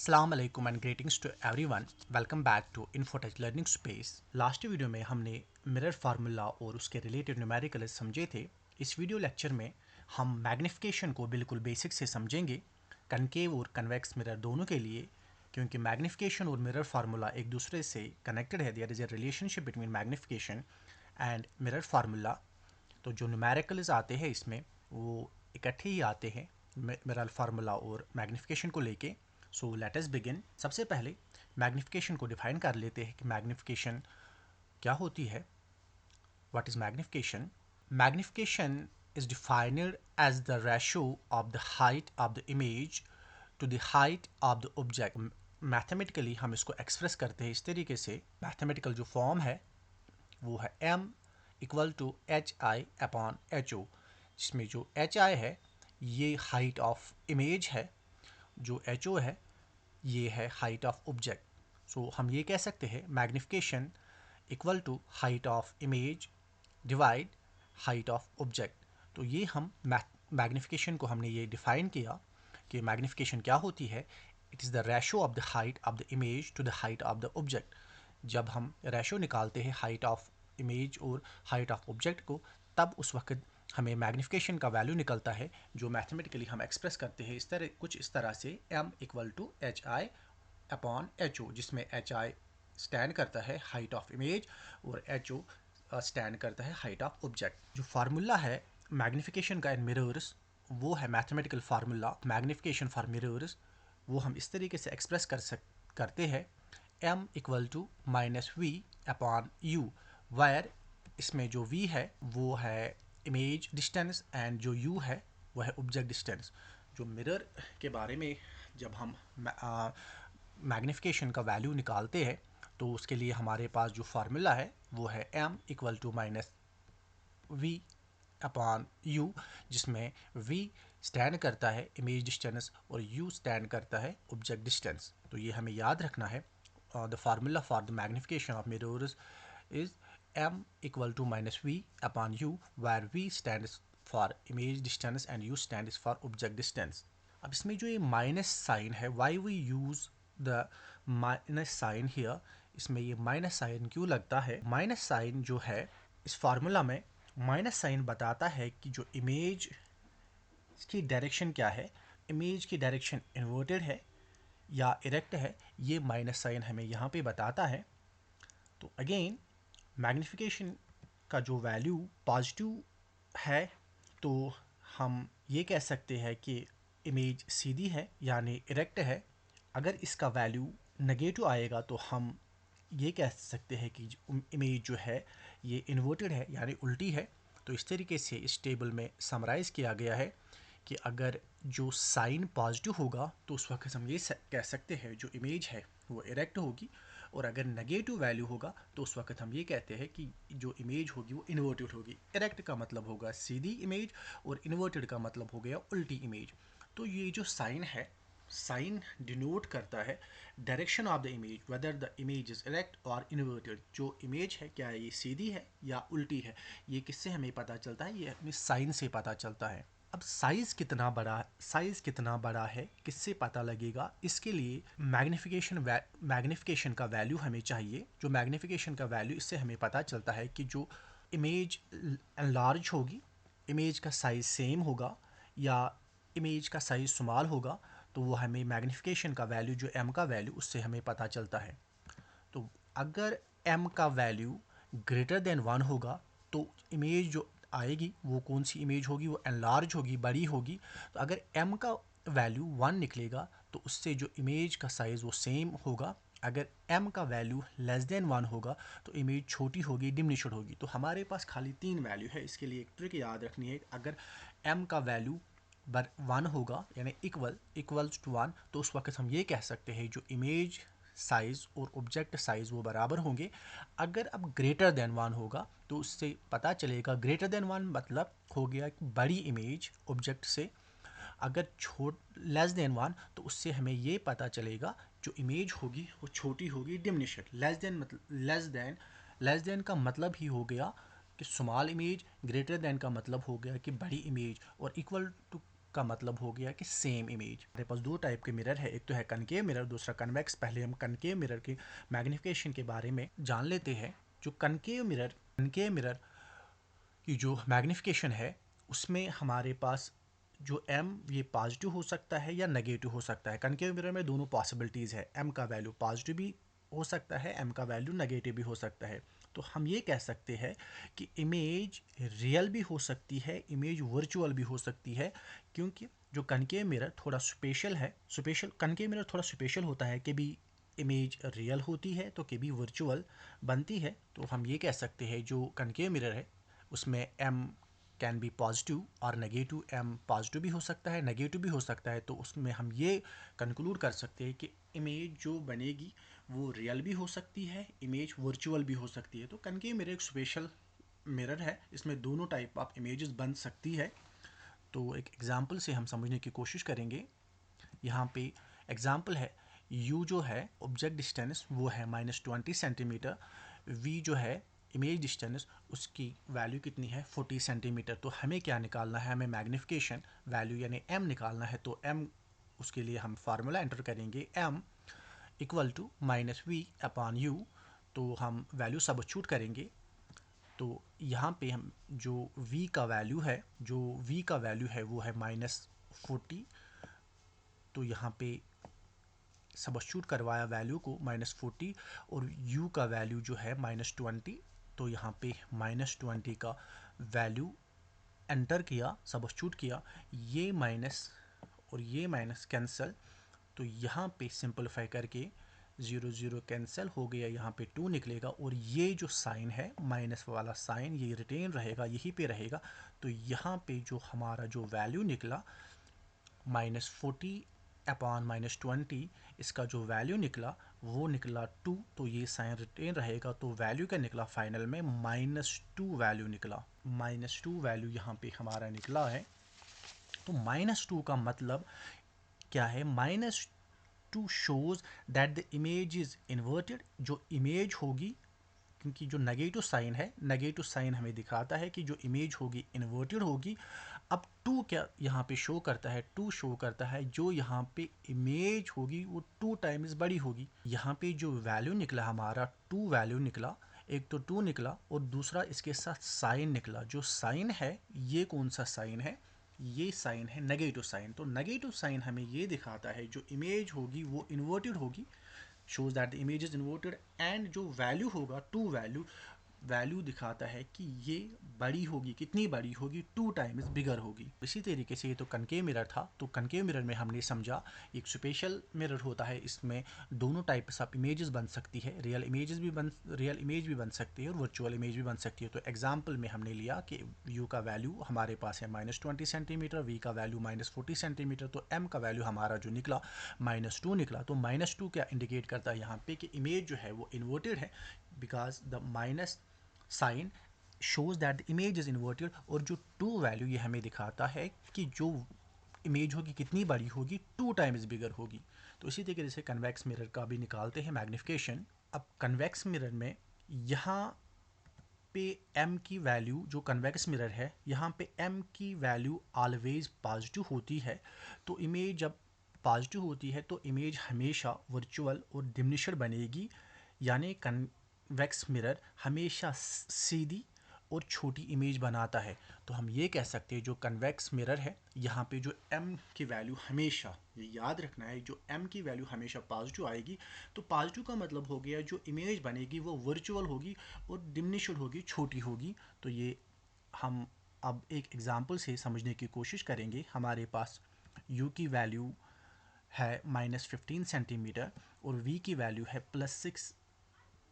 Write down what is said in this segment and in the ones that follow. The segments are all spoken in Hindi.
अस्सलाम वालेकुम and greetings to everyone. Welcome back to Infotech Learning Space. Last video में हमने मिरर फार्मूला और उसके रिलेटेड न्यूमेरिकल्स समझे थे। इस वीडियो लेक्चर में हम मैग्निफिकेशन को बिल्कुल बेसिक से समझेंगे, कनकेव और कन्वेक्स मिरर दोनों के लिए, क्योंकि मैग्निफिकेशन और मिरर फार्मूला एक दूसरे से कनेक्टेड है। There is a relationship between magnification and mirror formula. तो जो न्यूमेरिकल्स आते हैं इसमें वो इकट्ठे ही आते हैं मिरर फार्मूला और मैग्निफिकेशन को लेके। So let us begin. सबसे पहले मैग्निफिकेशन को डिफाइन कर लेते हैं कि मैग्निफिकेशन क्या होती है। What is magnification? Magnification is defined as the ratio of the height of the image to the height of the object. Mathematically हम इसको एक्सप्रेस करते हैं इस तरीके से। मैथमेटिकल जो फॉर्म है वो है m equal to h i upon h o, जिसमें जो एच आई है ये हाइट ऑफ इमेज है, जो एच ओ है ये है हाइट ऑफ ऑब्जेक्ट। सो हम ये कह सकते हैं magnification equal to height of image divide height of object. तो ये हम मैग्निफिकेशन को हमने ये डिफाइन किया कि मैग्निफिकेशन क्या होती है। It is the ratio of the height of the image to the height of the object. जब हम रेशो निकालते हैं हाइट ऑफ इमेज और हाइट ऑफ ऑब्जेक्ट को, तब उस वक्त हमें मैग्निफिकेशन का वैल्यू निकलता है, जो मैथमेटिकली हम एक्सप्रेस करते हैं इस तरह से m equal to h i upon h o, जिसमें एच आई स्टैंड करता है हाइट ऑफ इमेज और एच ओ स्टैंड करता है हाइट ऑफ ऑब्जेक्ट। जो फार्मूला है मैग्निफिकेशन का इन मिरर्स, वो है mathematical formula magnification for mirrors. वो हम इस तरीके से एक्सप्रेस करते हैं m equal to minus v upon u, where इसमें जो v है वो है इमेज डिस्टेंस एंड जो u है वो है ऑब्जेक्ट डिस्टेंस। जो मिरर के बारे में जब हम मैग्निफिकेशन का वैल्यू निकालते हैं तो उसके लिए हमारे पास जो फार्मूला है वो है m equal to minus v upon u, जिसमें v स्टैंड करता है इमेज डिस्टेंस और u स्टैंड करता है ऑब्जेक्ट डिस्टेंस। तो ये हमें याद रखना है। The formula for the magnification of mirrors is m equal to minus v upon u, where v stands for image distance and u stands for object distance. अब इसमें जो ये माइनस साइन है, why we use the minus sign here, इसमें ये माइनस साइन क्यों लगता है? माइनस साइन जो है इस फार्मूला में, माइनस साइन बताता है कि जो इमेज की डायरेक्शन क्या है, इमेज की डायरेक्शन इन्वर्टेड है या इरेक्ट है, ये माइनस साइन हमें यहाँ पे बताता है। तो अगेन मैग्निफिकेशन का जो वैल्यू पॉजिटिव है तो हम ये कह सकते हैं कि इमेज सीधी है यानी इरेक्ट है। अगर इसका वैल्यू नेगेटिव आएगा तो हम ये कह सकते हैं कि इमेज जो है ये इन्वर्टेड है यानी उल्टी है। तो इस तरीके से इस टेबल में समराइज़ किया गया है कि अगर जो साइन पॉजिटिव होगा तो उस वक्त हम ये कह सकते हैं जो इमेज है वो इरेक्ट होगी, और अगर नेगेटिव वैल्यू होगा तो उस वक्त हम ये कहते हैं कि जो इमेज होगी वो इन्वर्टेड होगी। इरेक्ट का मतलब होगा सीधी इमेज और इन्वर्टेड का मतलब हो गया उल्टी इमेज। तो ये जो साइन है, साइन डिनोट करता है direction of the image, whether the image is erect और इन्वर्टेड। जो इमेज है क्या ये सीधी है या उल्टी है, ये किससे हमें पता चलता है? ये हमें साइन से पता चलता है। अब साइज़ कितना बड़ा है किससे पता लगेगा? इसके लिए मैग्निफिकेशन का वैल्यू हमें चाहिए। जो मैग्निफिकेशन का वैल्यू, इससे हमें पता चलता है कि जो इमेज लार्ज होगी, इमेज का साइज़ सेम होगा या इमेज का साइज़ स्मॉल होगा, तो वो हमें मैग्निफिकेशन का वैल्यू जो m का वैल्यू, उससे हमें पता चलता है। तो अगर m का वैल्यू ग्रेटर देन 1 होगा तो इमेज जो आएगी वो कौन सी इमेज होगी? वो एनलार्ज होगी, बड़ी होगी। तो अगर m का वैल्यू 1 निकलेगा तो उससे जो इमेज का साइज़ वो सेम होगा। अगर m का वैल्यू लेस देन 1 होगा तो इमेज छोटी होगी, डिमिनिश्ड होगी। तो हमारे पास खाली 3 वैल्यू है। इसके लिए एक ट्रिक याद रखनी है, अगर m का वैल्यू 1 होगा यानी इक्वल्स टू 1, तो उस वक्त हम ये कह सकते हैं जो इमेज साइज़ और ऑब्जेक्ट साइज़ वो बराबर होंगे। अगर अब ग्रेटर देन 1 होगा तो उससे पता चलेगा, ग्रेटर देन 1 मतलब हो गया कि बड़ी इमेज ऑब्जेक्ट से। अगर लेस देन 1 तो उससे हमें ये पता चलेगा जो इमेज होगी वो छोटी होगी, डिमिनिश्ड। लेस देन का मतलब ही हो गया कि स्मॉल इमेज, ग्रेटर देन का मतलब हो गया कि बड़ी इमेज, और इक्वल टू का मतलब हो गया कि सेम इमेज। हमारे पास दो टाइप के मिरर है, एक तो है कनकेव मिरर, दूसरा कन्वेक्स। पहले हम कनकेव मिरर के मैग्निफिकेशन के बारे में जान लेते हैं। जो कनकेव मिरर की जो मैग्निफिकेशन है उसमें हमारे पास जो m ये पॉजिटिव हो सकता है या नेगेटिव हो सकता है। कनकेव मिरर में दोनों पॉसिबिलिटीज़ है, m का वैल्यू पॉजिटिव भी हो सकता है, m का वैल्यू नेगेटिव भी हो सकता है। तो हम ये कह सकते हैं कि इमेज रियल भी हो सकती है, इमेज वर्चुअल भी हो सकती है, क्योंकि जो कनकेव मिरर थोड़ा स्पेशल है। कनकेव मिरर थोड़ा स्पेशल होता है कि भी इमेज रियल होती है तो कभी वर्चुअल बनती है। तो हम ये कह सकते हैं जो कनकेव मिरर है उसमें m कैन बी पॉजिटिव और नेगेटिव। m पॉजिटिव भी हो सकता है, नेगेटिव भी हो सकता है। तो उसमें हम ये कंक्लूड कर सकते हैं कि इमेज जो बनेगी वो रियल भी हो सकती है, इमेज वर्चुअल भी हो सकती है। तो कनकेव मिरर एक स्पेशल मिरर है, इसमें दोनों टाइप ऑफ इमेजेस बन सकती है। तो एक एग्जांपल से हम समझने की कोशिश करेंगे। यहाँ पे एग्जांपल है, u जो है ऑब्जेक्ट डिस्टेंस वो है -20 सेंटीमीटर, v जो है इमेज डिस्टेंस उसकी वैल्यू कितनी है 40 सेंटीमीटर। तो हमें क्या निकालना है, हमें मैग्निफिकेशन वैल्यू यानी m निकालना है। तो m उसके लिए हम फार्मूला एंटर करेंगे, m इक्वल टू -v/u। तो हम वैल्यू सबस्टिट्यूट करेंगे। तो यहाँ पे हम जो v का वैल्यू है वो है -40। तो यहाँ पे सबस्टिट्यूट करवाया वैल्यू को -40, और u का वैल्यू जो है -20। तो यहाँ पे -20 का वैल्यू एंटर किया, सबस्टिट्यूट किया, ये माइनस और ये माइनस कैंसिल। तो यहाँ पे सिंपलीफाई करके 0 0 कैंसिल हो गया, यहाँ पे 2 निकलेगा, और ये जो साइन है माइनस वाला साइन ये रिटेन रहेगा, यहीं पे रहेगा। तो यहाँ पे जो हमारा जो वैल्यू निकला -40/-20, इसका जो वैल्यू निकला वो निकला 2। तो ये साइन रिटेन रहेगा, तो वैल्यू क्या निकला फाइनल में -2 वैल्यू निकला। -2 वैल्यू यहाँ पे हमारा निकला है। तो -2 का मतलब क्या है, -2 shows that the image is inverted. जो इमेज होगी, क्योंकि जो नेगेटिव साइन हमें दिखाता है कि जो इमेज होगी इन्वर्टेड होगी। अब 2 क्या यहाँ पे शो करता है, 2 शो करता है जो यहाँ पे इमेज होगी वो 2 टाइम्स बड़ी होगी। यहाँ पे जो वैल्यू निकला हमारा 2 वैल्यू निकला, एक तो 2 निकला और दूसरा इसके साथ साइन निकला। जो साइन है ये कौन सा साइन है, ये साइन है नेगेटिव साइन। तो नेगेटिव साइन हमें ये दिखाता है जो इमेज होगी वो इन्वर्टेड होगी, shows that the image is inverted, and जो वैल्यू होगा 2 वैल्यू दिखाता है कि ये बड़ी होगी, कितनी बड़ी होगी, 2 टाइम्स बिगर होगी। इसी तरीके से ये तो कनकेव मिरर था। तो कनकेव मिरर में हमने समझा एक स्पेशल मिरर होता है, इसमें दोनों टाइप्स ऑफ इमेजेस बन सकती है, रियल इमेज भी बन सकती है और वर्चुअल इमेज भी बन सकती है। तो एग्जाम्पल में हमने लिया कि u का वैल्यू हमारे पास है -20 सेंटीमीटर, v का वैल्यू -40 सेंटीमीटर। तो m का वैल्यू हमारा जो निकला -2 निकला। तो -2 क्या इंडिकेट करता है यहाँ पे कि इमेज जो है वो इन्वर्टेड है, because the minus sign shows that the image is inverted. और जो 2 वैल्यू ये हमें दिखाता है कि जो इमेज होगी कितनी बड़ी होगी, 2 टाइम्स बिगर होगी। तो इसी तरीके से कन्वेक्स मिरर का भी निकालते हैं मैग्निफिकेशन। अब कन्वेक्स मिरर में यहाँ पे m की वैल्यू, जो कन्वेक्स मिरर है यहाँ पे m की वैल्यू ऑलवेज पॉजिटिव होती है। तो इमेज जब पॉजिटिव होती है तो इमेज हमेशा वर्चुअल और डिमिनिश्ड बनेगी, यानी कन्वेक्स मिरर हमेशा सीधी और छोटी इमेज बनाता है। तो हम ये कह सकते हैं जो कन्वेक्स मिरर है यहाँ पे जो m की वैल्यू हमेशा, ये याद रखना है, जो m की वैल्यू हमेशा पॉजिटिव आएगी। तो पॉजिटिव का मतलब हो गया जो इमेज बनेगी वो वर्चुअल होगी और डिमिनिश्ड होगी, छोटी होगी। तो ये हम अब एक एग्जांपल से समझने की कोशिश करेंगे। हमारे पास u की वैल्यू है -15 सेंटीमीटर और v की वैल्यू है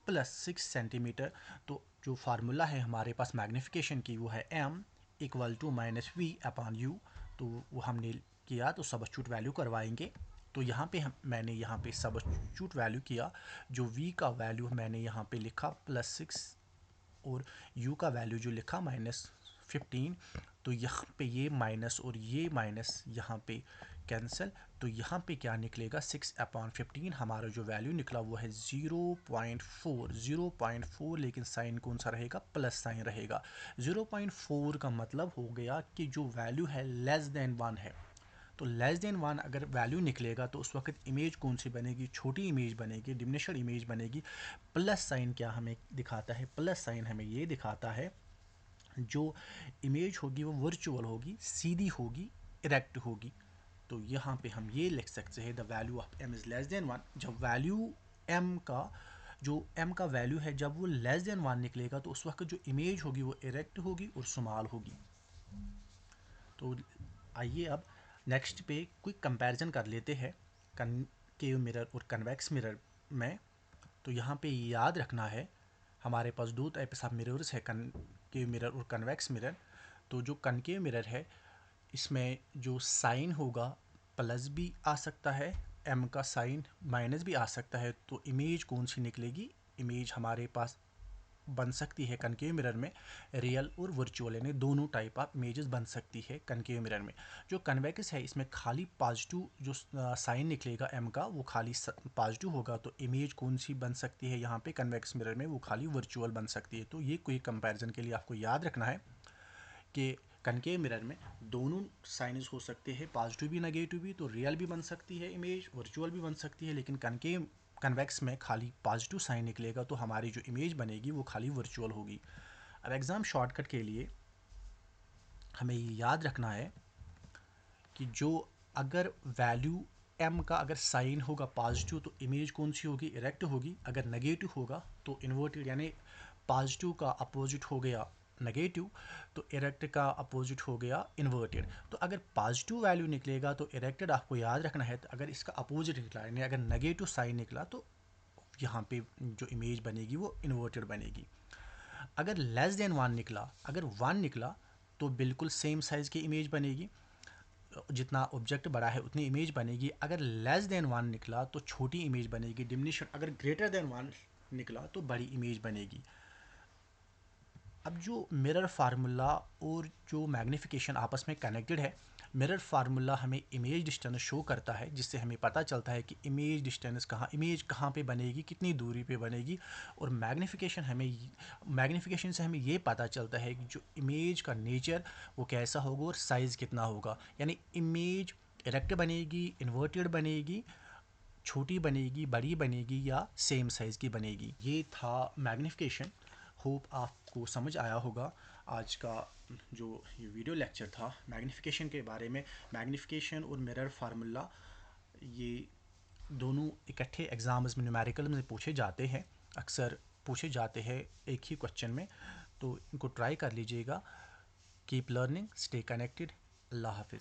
+6 सेंटीमीटर। तो जो फार्मूला है हमारे पास मैग्निफिकेशन की वो है m इक्वल टू -v/u। तो वो हमने किया, तो सबस्टिट्यूट वैल्यू करवाएंगे। तो यहाँ पे मैंने यहाँ पे सबस्टिट्यूट वैल्यू किया। जो v का वैल्यू मैंने यहाँ पे लिखा +6 और u का वैल्यू जो लिखा -15। तो यहाँ पे ये माइनस और ये माइनस यहाँ पे कैंसिल। तो यहाँ पे क्या निकलेगा 6/15, हमारा जो वैल्यू निकला वो है 0.4, लेकिन साइन कौन सा रहेगा, प्लस साइन रहेगा। 0.4 का मतलब हो गया कि जो वैल्यू है लेस देन 1 है। तो लेस देन 1 अगर वैल्यू निकलेगा तो उस वक्त इमेज कौन सी बनेगी, छोटी इमेज बनेगी, डिमिनिश्ड इमेज बनेगी। प्लस साइन क्या हमें दिखाता है, प्लस साइन हमें ये दिखाता है जो इमेज होगी वो वर्चुअल होगी, सीधी होगी, इरेक्ट होगी। तो यहाँ पे हम ये लिख सकते हैं the value of m is less than 1। जब वैल्यू m का जो m का वैल्यू है जब वो लेस देन 1 निकलेगा तो उस वक्त जो इमेज होगी वो इरेक्ट होगी और स्मॉल होगी। तो आइए अब नेक्स्ट पे कोई कंपैरिजन कर लेते हैं कनकेव मिरर और कन्वेक्स मिरर में। तो यहाँ पे याद रखना है हमारे पास दो टाइप्स ऑफ मिरर्स है, कनकेव मिरर और कन्वेक्स मिरर। तो जो कनकेव मिरर है इसमें जो साइन होगा प्लस भी आ सकता है, m का साइन माइनस भी आ सकता है। तो इमेज कौन सी निकलेगी, इमेज हमारे पास बन सकती है कनकेव मिरर में रियल और वर्चुअल, यानी दोनों टाइप ऑफ इमेजेस बन सकती है कनकेव मिरर में। जो कन्वेक्स है इसमें खाली पॉजिटिव जो साइन निकलेगा m का वो खाली पॉजिटिव होगा। तो इमेज कौन सी बन सकती है यहाँ पे कन्वेक्स मिरर में, वो खाली वर्चुअल बन सकती है। तो ये कोई कंपैरिजन के लिए आपको याद रखना है कि कनकेव मिरर में दोनों साइंस हो सकते हैं, पॉजिटिव भी नेगेटिव भी। तो रियल भी बन सकती है इमेज, वर्चुअल भी बन सकती है। लेकिन कनकेव कन्वेक्स में खाली पॉजिटिव साइन निकलेगा तो हमारी जो इमेज बनेगी वो खाली वर्चुअल होगी। अब एग्ज़ाम शॉर्टकट के लिए हमें ये याद रखना है कि जो अगर वैल्यू m का अगर साइन होगा पॉजिटिव तो इमेज कौन सी होगी, इरेक्ट होगी। अगर नेगेटिव होगा तो इन्वर्टेड, यानी पॉजिटिव का अपोजिट हो गया नेगेटिव, तो इरेक्ट का अपोजिट हो गया इन्वर्टेड। तो अगर पॉजिटिव वैल्यू निकलेगा तो इरेक्टेड आपको याद रखना है। तो अगर इसका अपोजिट निकला यानी अगर नेगेटिव साइन निकला तो यहाँ पे जो इमेज बनेगी वो इन्वर्टेड बनेगी। अगर लेस देन 1 निकला, अगर 1 निकला तो बिल्कुल सेम साइज़ की इमेज बनेगी, जितना ऑब्जेक्ट बड़ा है उतनी इमेज बनेगी। अगर लेस देन 1 निकला तो छोटी इमेज बनेगी, डिमिनिश। अगर ग्रेटर देन 1 निकला तो बड़ी इमेज बनेगी। अब जो मिरर फार्मूला और जो मैग्नीफिकेशन आपस में कनेक्टेड है, मिरर फार्मूला हमें इमेज डिस्टेंस शो करता है जिससे हमें पता चलता है कि इमेज डिस्टेंस कहाँ, इमेज कहाँ पे बनेगी, कितनी दूरी पे बनेगी। और मैग्नीफिकेशन से हमें ये पता चलता है कि जो इमेज का नेचर वो कैसा होगा और साइज़ कितना होगा। यानी इमेज इरेक्ट बनेगी, इन्वर्टेड बनेगी, छोटी बनेगी, बड़ी बनेगी या सेम साइज़ की बनेगी। ये था मैग्नीफिकेशन। होप आपको समझ आया होगा। आज का जो ये वीडियो लेक्चर था मैग्नीफिकेशन के बारे में, मैग्नीफिकेशन और मिरर फार्मूला ये दोनों इकट्ठे एग्ज़ाम्स में न्यूमेरिकल में पूछे जाते हैं, अक्सर पूछे जाते हैं एक ही क्वेश्चन में। तो इनको ट्राई कर लीजिएगा। Keep learning, stay connected. अल्लाह हाफिज़।